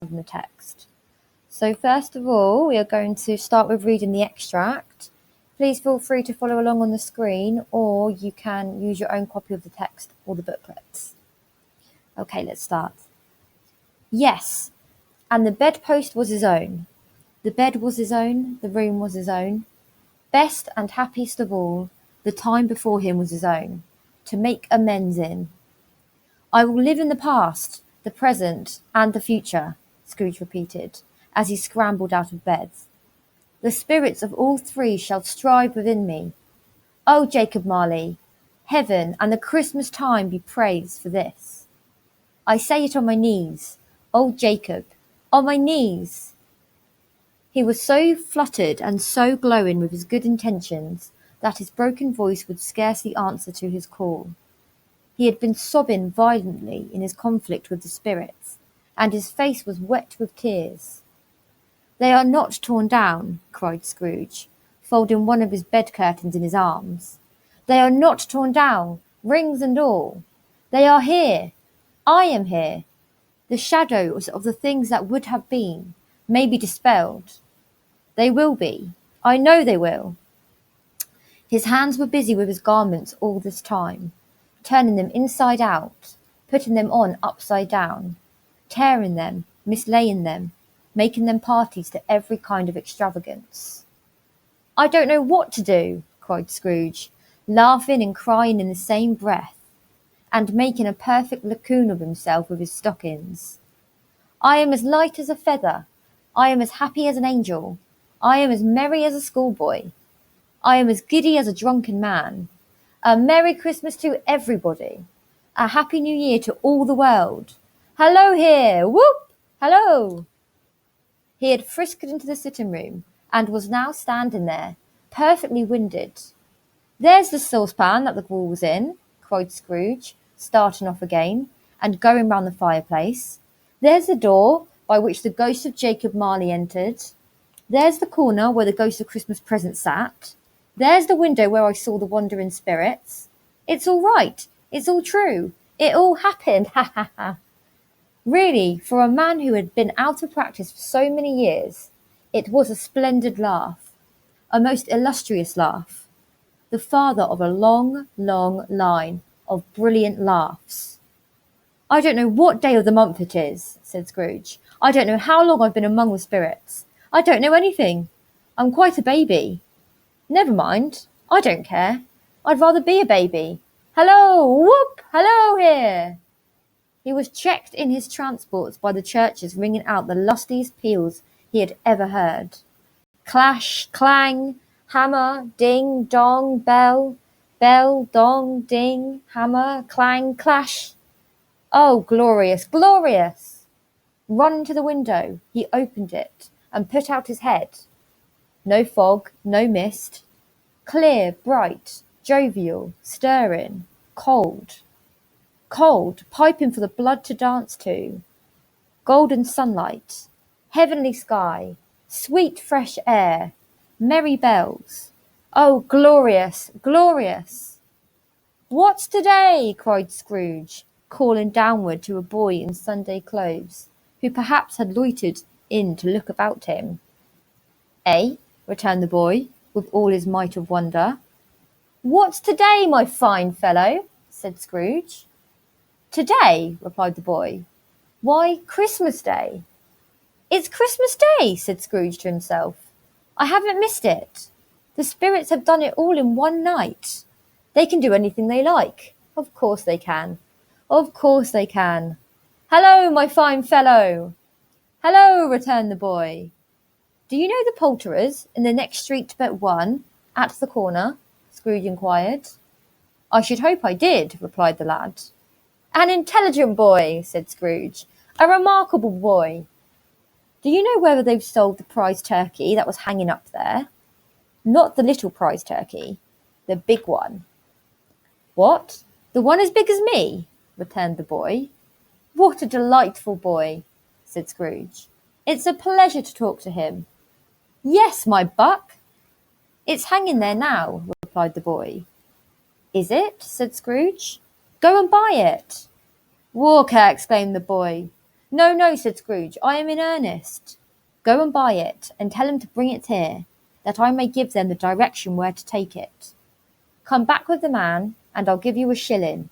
from the text. So first of all, we are going to start with reading the extract. Please feel free to follow along on the screen, or you can use your own copy of the text or the booklets. Okay, let's start. Yes, and the bedpost was his own. The bed was his own, the room was his own. Best and happiest of all, the time before him was his own, to make amends in. I will live in the past, the present, and the future, Scrooge repeated, as he scrambled out of bed. The spirits of all three shall strive within me. Oh, Jacob Marley, heaven and the Christmas time be praised for this. I say it on my knees, old Jacob, on my knees. He was so fluttered and so glowing with his good intentions that his broken voice would scarcely answer to his call. He had been sobbing violently in his conflict with the spirits, and his face was wet with tears. They are not torn down, cried Scrooge, folding one of his bed curtains in his arms. They are not torn down, rings and all. They are here. I am here. The shadows of the things that would have been may be dispelled. They will be. I know they will. His hands were busy with his garments all this time, turning them inside out, putting them on upside down, tearing them, mislaying them, making them parties to every kind of extravagance. I don't know what to do, cried Scrooge, laughing and crying in the same breath, and making a perfect lacoon of himself with his stockings. I am as light as a feather. I am as happy as an angel. I am as merry as a schoolboy. I am as giddy as a drunken man. A Merry Christmas to everybody. A Happy New Year to all the world. Hello here! Whoop! Hello! He had frisked into the sitting room, and was now standing there, perfectly winded. There's the saucepan that the gruel was in, cried Scrooge, starting off again, and going round the fireplace. There's the door by which the ghost of Jacob Marley entered. There's the corner where the ghost of Christmas Present sat. There's the window where I saw the wandering spirits. It's all right. It's all true. It all happened. Ha ha ha. Really, for a man who had been out of practice for so many years, it was a splendid laugh. A most illustrious laugh. The father of a long, long line of brilliant laughs. I don't know what day of the month it is, said Scrooge. I don't know how long I've been among the spirits. I don't know anything. I'm quite a baby. Never mind. I don't care. I'd rather be a baby. Hello! Whoop! Hello here! He was checked in his transports by the churches ringing out the lustiest peals he had ever heard. Clash, clang, hammer, ding, dong, bell, bell, dong, ding, hammer, clang, clash. Oh, glorious, glorious! Running to the window, he opened it and put out his head. No fog, no mist. Clear, bright, jovial, stirring, cold. Cold, piping for the blood to dance to. Golden sunlight, heavenly sky, sweet fresh air, merry bells. Oh, glorious, glorious! What's today? Cried Scrooge, calling downward to a boy in Sunday clothes, who perhaps had loitered in to look about him. Eh? Returned the boy, with all his might of wonder. What's today, my fine fellow? Said Scrooge. Today, replied the boy. Why, Christmas Day. It's Christmas Day, said Scrooge to himself. I haven't missed it. The spirits have done it all in one night. They can do anything they like. Of course they can. Of course they can. Hello, my fine fellow. Hello, returned the boy. Do you know the poulterers in the next street but one, at the corner? Scrooge inquired. I should hope I did, replied the lad. An intelligent boy, said Scrooge. A remarkable boy. Do you know whether they've sold the prize turkey that was hanging up there? Not the little prize turkey, the big one. What? The one as big as me? Returned the boy. What a delightful boy, said Scrooge. It's a pleasure to talk to him. Yes, my buck. It's hanging there now, replied the boy. Is it? Said Scrooge. Go and buy it. Walker, exclaimed the boy. No, no, said Scrooge, I am in earnest. Go and buy it, and tell him to bring it here, that I may give them the direction where to take it. Come back with the man, and I'll give you a shilling.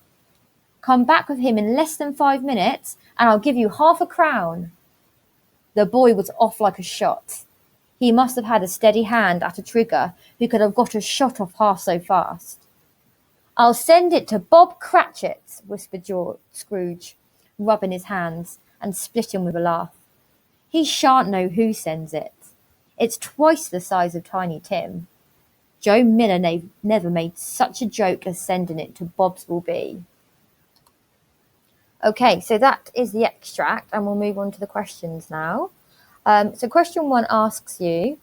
Come back with him in less than 5 minutes, and I'll give you half a crown. The boy was off like a shot. He must have had a steady hand at a trigger who could have got a shot off half so fast. I'll send it to Bob Cratchit, whispered Scrooge, rubbing his hands and splitting with a laugh. He shan't know who sends it. It's twice the size of Tiny Tim. Joe Miller never made such a joke as sending it to Bob's will be. Okay, so that is the extract, and we'll move on to the questions now. So question 1 asks you,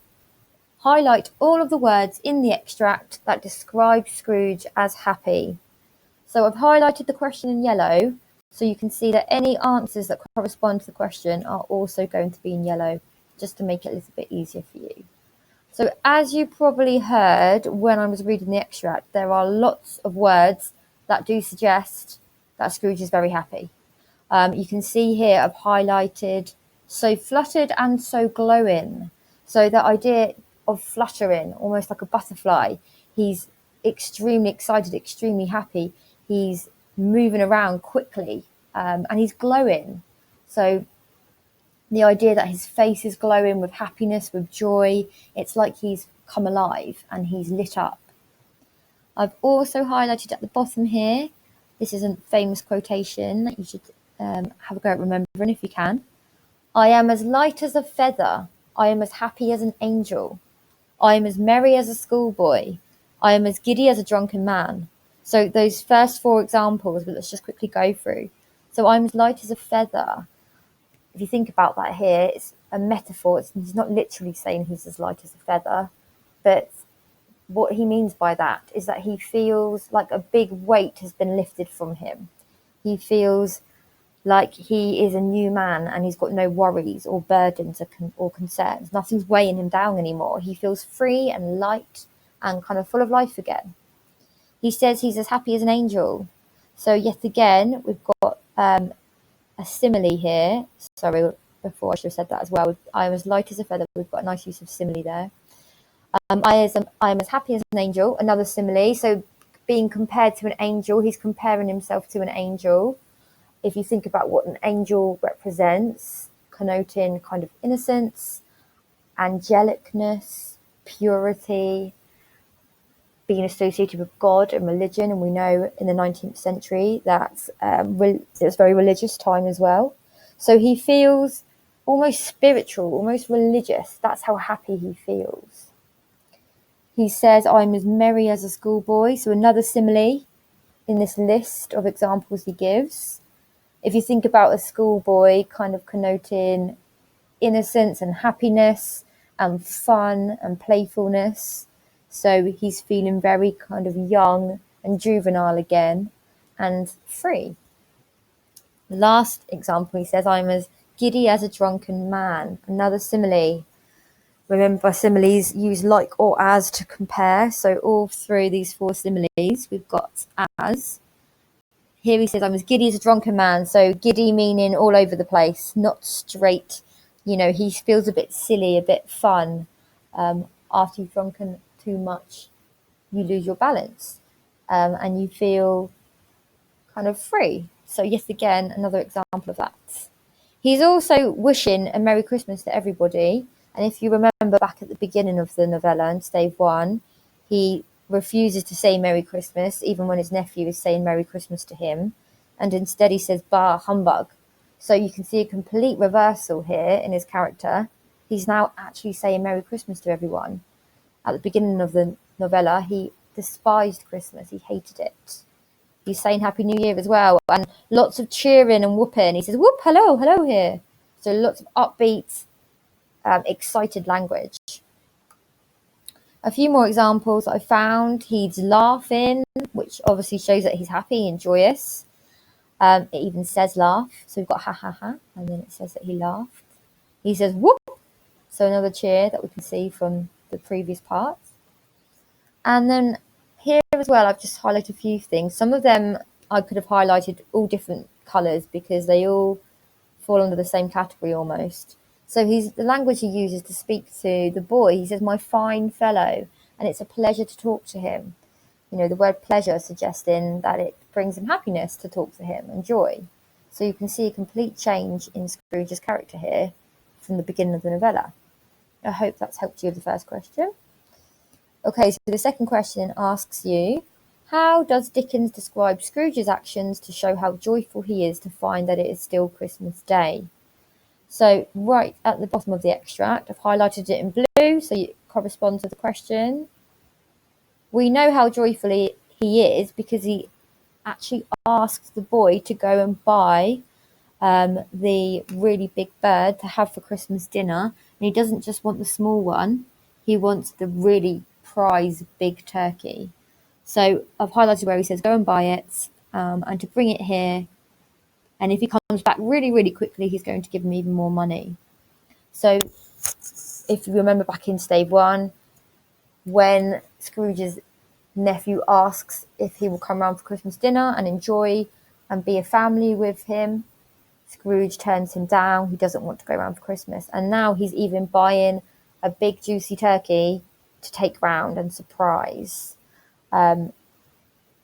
highlight all of the words in the extract that describe Scrooge as happy. So I've highlighted the question in yellow, so you can see that any answers that correspond to the question are also going to be in yellow, just to make it a little bit easier for you. So as you probably heard when I was reading the extract, there are lots of words that do suggest that Scrooge is very happy. You can see here I've highlighted so fluttered and so glowing. So the idea of fluttering, almost like a butterfly. He's extremely excited, extremely happy. He's moving around quickly, and he's glowing. So the idea that his face is glowing with happiness, with joy, it's like he's come alive and he's lit up. I've also highlighted at the bottom here, this is a famous quotation that you should have a go at remembering if you can. I am as light as a feather. I am as happy as an angel. I am as merry as a schoolboy. I am as giddy as a drunken man. So those first 4 examples, but let's just quickly go through. So I'm as light as a feather. If you think about that here, it's a metaphor. He's not literally saying he's as light as a feather, but what he means by that is that he feels like a big weight has been lifted from him. He feels like he is a new man and he's got no worries or burdens or concerns. Nothing's weighing him down anymore. He feels free and light and kind of full of life again. He says he's as happy as an angel. So yet again, we've got a simile here. Sorry, before I should have said that as well. I am as light as a feather. We've got a nice use of simile there. I am as happy as an angel. Another simile. So being compared to an angel, he's comparing himself to an angel. If you think about what an angel represents, connoting kind of innocence, angelicness, purity, being associated with God and religion. And we know in the 19th century that it was a very religious time as well. So he feels almost spiritual, almost religious. That's how happy he feels. He says, I'm as merry as a schoolboy. So another simile in this list of examples he gives. If you think about a schoolboy kind of connoting innocence and happiness and fun and playfulness. So he's feeling very kind of young and juvenile again and free. The last example, he says, I'm as giddy as a drunken man. Another simile. Remember, similes use like or as to compare. So all through these 4 similes, we've got as. Here he says, I'm as giddy as a drunken man. So giddy meaning all over the place, not straight. You know, he feels a bit silly, a bit fun. After you've drunken too much, you lose your balance and you feel kind of free. So yet again, another example of that. He's also wishing a Merry Christmas to everybody. And if you remember back at the beginning of the novella in Stave 1, he refuses to say Merry Christmas, even when his nephew is saying Merry Christmas to him. And instead he says, bah, humbug. So you can see a complete reversal here in his character. He's now actually saying Merry Christmas to everyone. At the beginning of the novella, he despised Christmas. He hated it. He's saying Happy New Year as well. And lots of cheering and whooping. He says, whoop, hello, hello here. So lots of upbeat, excited language. A few more examples I found. He's laughing, which obviously shows that he's happy and joyous. It even says laugh. So we've got ha ha ha, and then it says that he laughed. He says whoop. So another cheer that we can see from the previous parts. And then here as well, I've just highlighted a few things. Some of them I could have highlighted all different colours because they all fall under the same category almost. So the language he uses to speak to the boy, he says, "My fine fellow," and it's a pleasure to talk to him. You know, the word pleasure suggesting that it brings him happiness to talk to him and joy. So you can see a complete change in Scrooge's character here from the beginning of the novella. I hope that's helped you with the first question. Okay, so the second question asks you, how does Dickens describe Scrooge's actions to show how joyful he is to find that it is still Christmas Day? So right at the bottom of the extract, I've highlighted it in blue, so it corresponds with the question. We know how joyful he is because he actually asks the boy to go and buy the really big bird to have for Christmas dinner. And he doesn't just want the small one, he wants the really prize big turkey. So I've highlighted where he says go and buy it and to bring it here. And if he comes back really, really quickly, he's going to give him even more money. So if you remember back in Stave 1, when Scrooge's nephew asks if he will come round for Christmas dinner and enjoy and be a family with him, Scrooge turns him down. He doesn't want to go round for Christmas. And now he's even buying a big juicy turkey to take round and surprise. And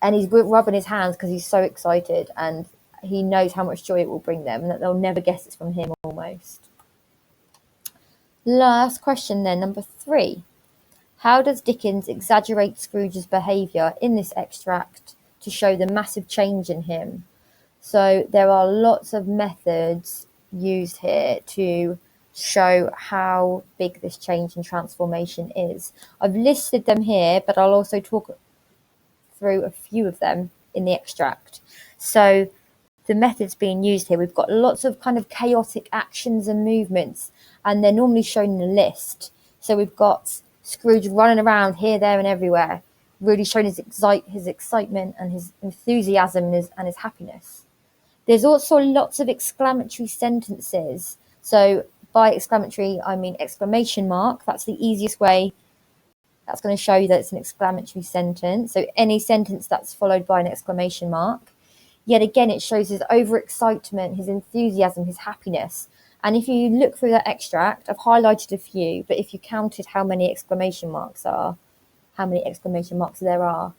he's rubbing his hands because he's so excited and he knows how much joy it will bring them and that they'll never guess it's from him almost. Last question then, number 3. How does Dickens exaggerate Scrooge's behaviour in this extract to show the massive change in him? So there are lots of methods used here to show how big this change and transformation is. I've listed them here, but I'll also talk through a few of them in the extract. So the methods being used here, we've got lots of kind of chaotic actions and movements, and they're normally shown in a list. So we've got Scrooge running around here, there, and everywhere, really showing his excitement and his enthusiasm and his happiness. There's also lots of exclamatory sentences. So by exclamatory, I mean exclamation mark. That's the easiest way. That's going to show you that it's an exclamatory sentence. So any sentence that's followed by an exclamation mark. Yet again, it shows his overexcitement, his enthusiasm, his happiness. And if you look through that extract, I've highlighted a few, but if you counted how many exclamation marks there are,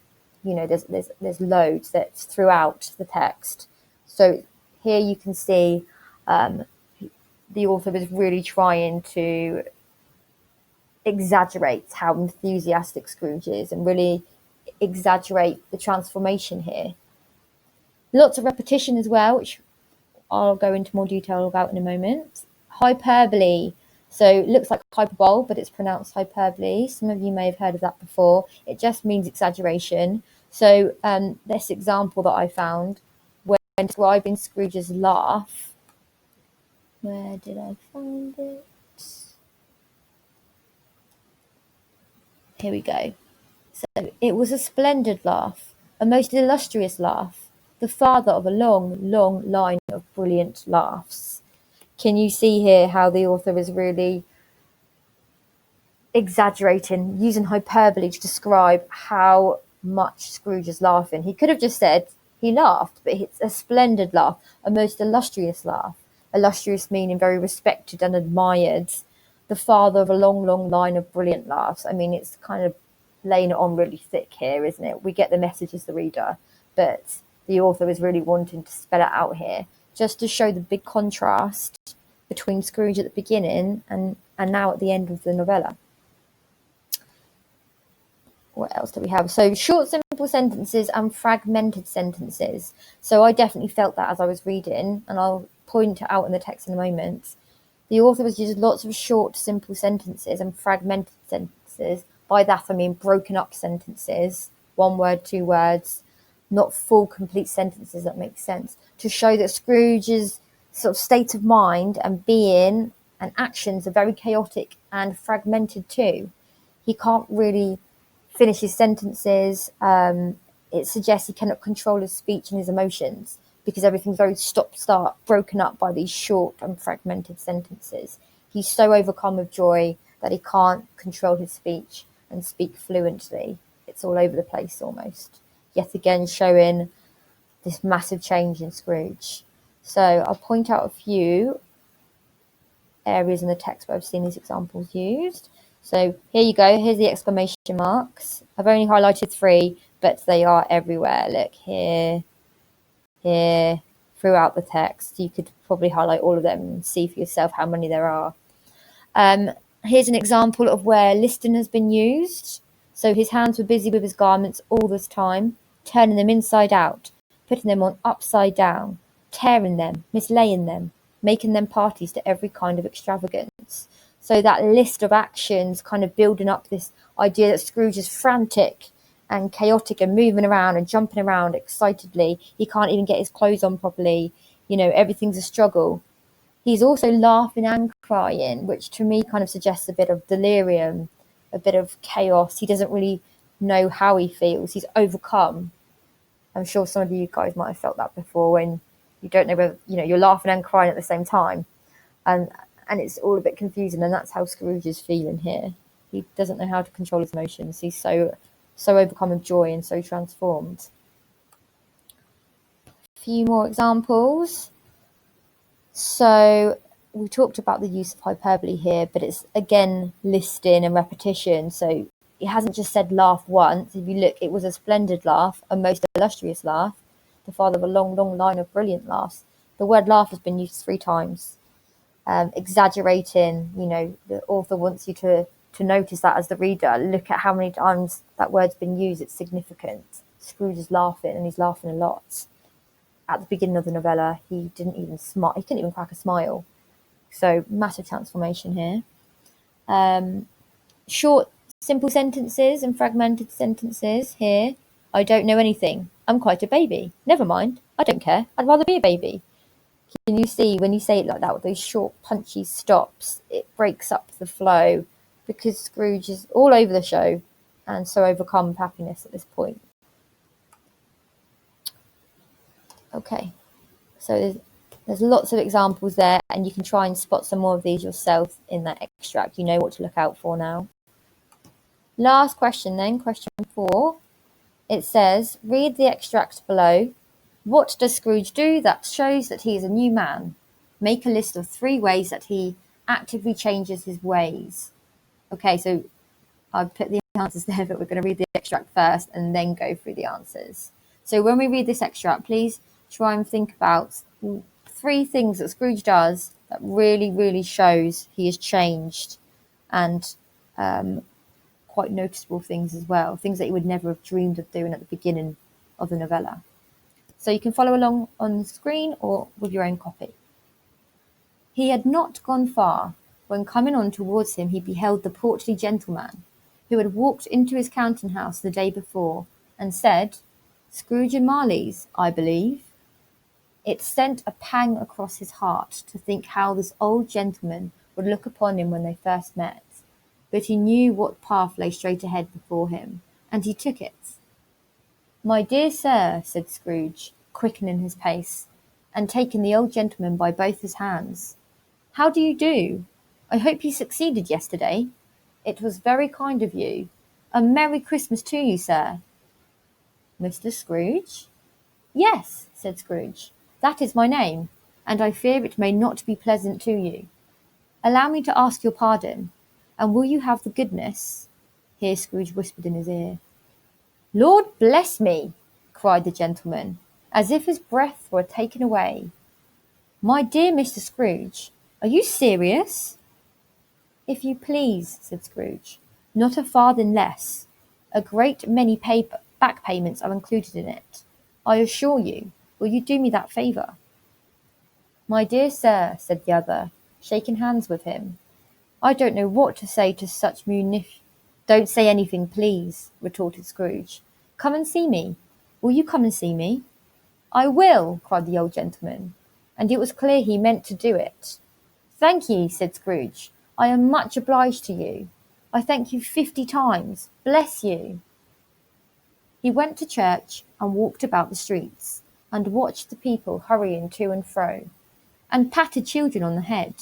you know, there's loads that's throughout the text. So here you can see the author is really trying to exaggerate how enthusiastic Scrooge is and really exaggerate the transformation here. Lots of repetition as well, which I'll go into more detail about in a moment. Hyperbole. So it looks like hyperbole, but it's pronounced hyperbole. Some of you may have heard of that before. It just means exaggeration. So this example that I found when describing Scrooge's laugh. Where did I find it? Here we go. So it was a splendid laugh, a most illustrious laugh, the father of a long, long line of brilliant laughs. Can you see here how the author is really exaggerating, using hyperbole to describe how much Scrooge is laughing? He could have just said he laughed, but it's a splendid laugh, a most illustrious laugh. Illustrious meaning very respected and admired. The father of a long, long line of brilliant laughs. I mean, it's kind of laying it on really thick here, isn't it? We get the message as the reader, but the author is really wanting to spell it out here just to show the big contrast between Scrooge at the beginning and now at the end of the novella. What else do we have? So short, simple sentences and fragmented sentences. So I definitely felt that as I was reading, and I'll point it out in the text in a moment. The author has used lots of short, simple sentences and fragmented sentences. By that, I mean broken up sentences, 1 word, 2 words, not full, complete sentences that make sense, to show that Scrooge's sort of state of mind and being and actions are very chaotic and fragmented too. He can't really finish his sentences. It suggests he cannot control his speech and his emotions because everything's very stop-start, broken up by these short and fragmented sentences. He's so overcome with joy that he can't control his speech and speak fluently. It's all over the place almost. Yet again, showing this massive change in Scrooge. So I'll point out a few areas in the text where I've seen these examples used. So here you go. Here's the exclamation marks. I've only highlighted 3, but they are everywhere. Look here, here, throughout the text. You could probably highlight all of them and see for yourself how many there are. Here's an example of where liston has been used. So his hands were busy with his garments all this time, turning them inside out, putting them on upside down, tearing them, mislaying them, making them parties to every kind of extravagance. So that list of actions kind of building up this idea that Scrooge is frantic and chaotic and moving around and jumping around excitedly. He can't even get his clothes on properly. Everything's a struggle. He's also laughing and crying, which to me kind of suggests a bit of delirium, a bit of chaos. He doesn't really know how he feels. He's overcome. I'm sure some of you guys might have felt that before, when you don't know whether, you're laughing and crying at the same time. And it's all a bit confusing, and that's how Scrooge is feeling here. He doesn't know how to control his emotions. He's so overcome with joy and so transformed. A few more examples. So we talked about the use of hyperbole here, but it's again listing and repetition. So it hasn't just said laugh once. If you look, it was a splendid laugh, a most illustrious laugh, the father of a long, long line of brilliant laughs. The word laugh has been used 3 times. Exaggerating, the author wants you to notice that as the reader. Look at how many times that word's been used. It's significant. Scrooge is laughing, and he's laughing a lot. At the beginning of the novella, he didn't even smile. He couldn't even crack a smile. So massive transformation here. Short, simple sentences and fragmented sentences here. I don't know anything. I'm quite a baby. Never mind. I don't care. I'd rather be a baby. Can you see when you say it like that, with those short, punchy stops, it breaks up the flow, because Scrooge is all over the show and so overcome with happiness at this point. Okay, so there's lots of examples there, and you can try and spot some more of these yourself in that extract. You know what to look out for now. Last question then, question 4. It says, read the extract below. What does Scrooge do that shows that he is a new man? Make a list of 3 ways that he actively changes his ways. Okay, so I've put the answers there, but we're going to read the extract first and then go through the answers. So when we read this extract, please try and think about 3 things that Scrooge does that really, really shows he has changed, and quite noticeable things as well, things that he would never have dreamed of doing at the beginning of the novella. So you can follow along on the screen or with your own copy. He had not gone far when, coming on towards him, he beheld the portly gentleman who had walked into his counting house the day before and said, "Scrooge and Marley's, I believe." It sent a pang across his heart to think how this old gentleman would look upon him when they first met, but he knew what path lay straight ahead before him, and he took it. "My dear sir," said Scrooge, quickening his pace, and taking the old gentleman by both his hands, "how do you do? I hope you succeeded yesterday. It was very kind of you. A Merry Christmas to you, sir." "Mr. Scrooge?" "Yes," said Scrooge, "that is my name, and I fear it may not be pleasant to you. Allow me to ask your pardon, and will you have the goodness—" Here Scrooge whispered in his ear. "Lord bless me!" cried the gentleman, as if his breath were taken away. "My dear Mr. Scrooge, are you serious?" "If you please," said Scrooge, "not a farthing less. A great many back payments are included in it, I assure you. Will you do me that favour?" "My dear sir," said the other, shaking hands with him, "I don't know what to say to such "Don't say anything, please," retorted Scrooge. "Come and see me. Will you come and see me?" "I will," cried the old gentleman, and it was clear he meant to do it. "Thank ye," said Scrooge. "I am much obliged to you. I thank you 50 times. Bless you." He went to church and walked about the streets, and watched the people hurrying to and fro, and patted children on the head,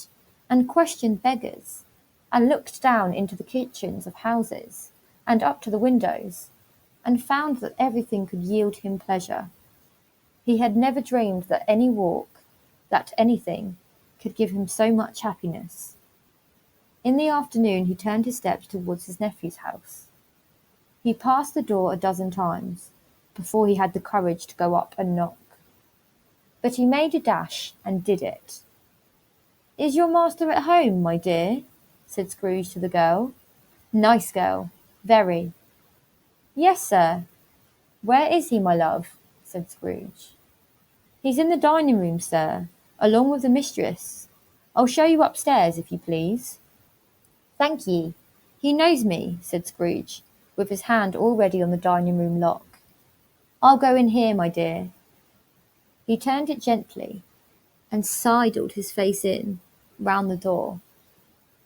and questioned beggars, and looked down into the kitchens of houses, and up to the windows, and found that everything could yield him pleasure. He had never dreamed that any walk, that anything could give him so much happiness. In the afternoon he turned his steps towards his nephew's house. He passed the door a dozen times before he had the courage to go up and knock. But he made a dash and did it. "Is your master at home, my dear?" said Scrooge to the girl. Nice girl. Very. "Yes, sir." "Where is he, my love?" said Scrooge. "He's in the dining room, sir, along with the mistress. I'll show you upstairs, if you please." "Thank ye. He knows me," said Scrooge, with his hand already on the dining room lock. "I'll go in here, my dear." He turned it gently and sidled his face in, round the door.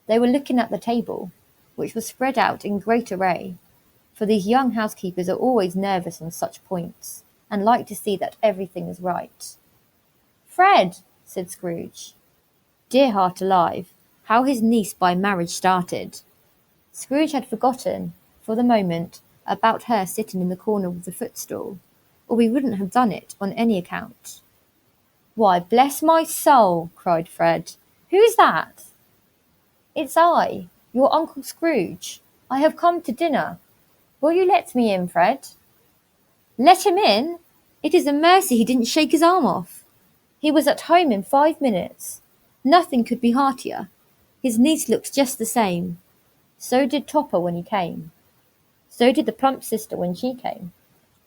They were looking at the table, which was spread out in great array, for these young housekeepers are always nervous on such points, and like to see that everything is right. "Fred!" said Scrooge. Dear heart alive, how his niece by marriage started! Scrooge had forgotten, for the moment, about her sitting in the corner with the footstool, or he wouldn't have done it on any account. "Why, bless my soul!" cried Fred. "Who's that?" "It's I, your Uncle Scrooge. I have come to dinner. Will you let me in, Fred?" "Let him in? It is a mercy he didn't shake his arm off. He was at home in 5 minutes. Nothing could be heartier. His niece looks just the same. So did Topper when he came. So did the plump sister when she came.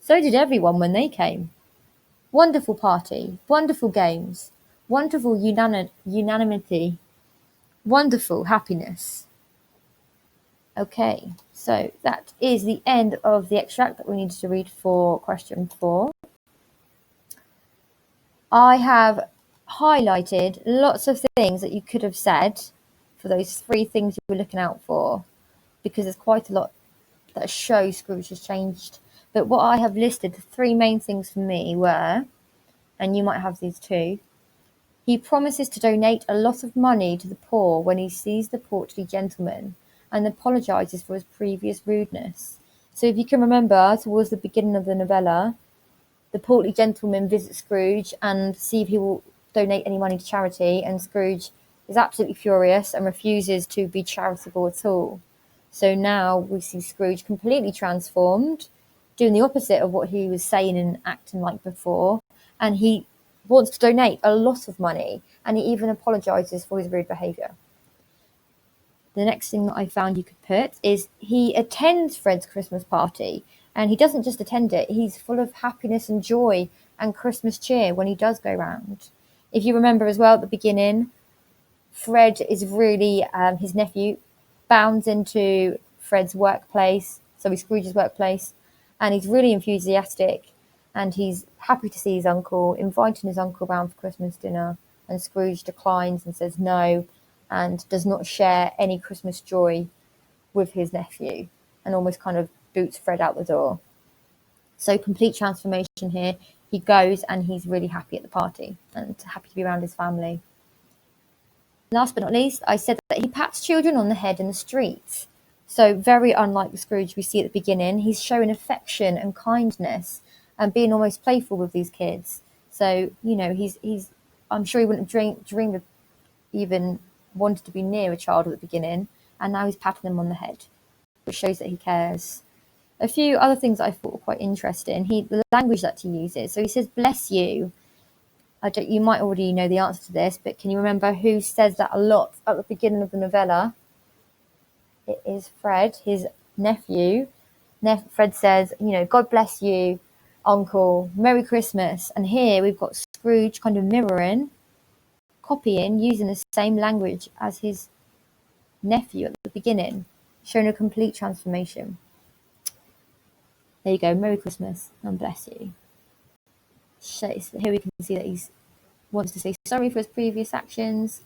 So did everyone when they came. Wonderful party, wonderful games, wonderful unanimity, wonderful happiness." Okay, so that is the end of the extract that we needed to read for question 4. I have highlighted lots of things that you could have said for those 3 things you were looking out for, because there's quite a lot that show Scrooge has changed. But what I have listed, the 3 main things for me were, and you might have these too, he promises to donate a lot of money to the poor when he sees the portly gentleman and apologises for his previous rudeness. So if you can remember, towards the beginning of the novella, the portly gentleman visits Scrooge and see if he will donate any money to charity, and Scrooge is absolutely furious and refuses to be charitable at all. So now we see Scrooge completely transformed, doing the opposite of what he was saying and acting like before, and he wants to donate a lot of money, and he even apologises for his rude behaviour. The next thing that I found you could put is he attends Fred's Christmas party, and he doesn't just attend it, he's full of happiness and joy and Christmas cheer when he does go round. If you remember as well at the beginning, Fred is really, his nephew, bounds into Fred's workplace, so he's Scrooge's workplace, and he's really enthusiastic, and he's happy to see his uncle, inviting his uncle round for Christmas dinner, and Scrooge declines and says no, and does not share any Christmas joy with his nephew, and almost kind of boots Fred out the door. So complete transformation here. He goes and he's really happy at the party and happy to be around his family. Last but not least, I said that he pats children on the head in the street. So very unlike the Scrooge we see at the beginning, he's showing affection and kindness and being almost playful with these kids. So, you know, he's I'm sure he wouldn't have dreamed of even wanted to be near a child at the beginning, and now he's patting them on the head, which shows that he cares. A few other things that I thought were quite interesting. The language that he uses. So he says, "Bless you." You might already know the answer to this, but can you remember who says that a lot at the beginning of the novella? It is Fred, his nephew. Fred says, you know, "God bless you, Uncle, Merry Christmas." And here we've got Scrooge kind of mirroring, copying, using the same language as his nephew at the beginning, showing a complete transformation. There you go, Merry Christmas and bless you. So here we can see that he wants to say sorry for his previous actions.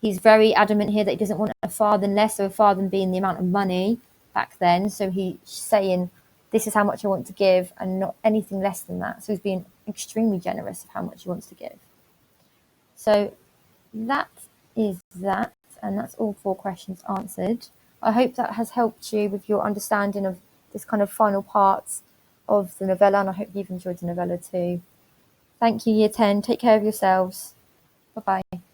He's very adamant here that he doesn't want a farthing less, or a farthing being the amount of money back then. So he's saying, this is how much I want to give, and not anything less than that. So he's being extremely generous of how much he wants to give. So that is that, and that's all 4 questions answered. I hope that has helped you with your understanding of this kind of final part of the novella, and I hope you've enjoyed the novella too. Thank you, Year 10. Take care of yourselves. Bye-bye.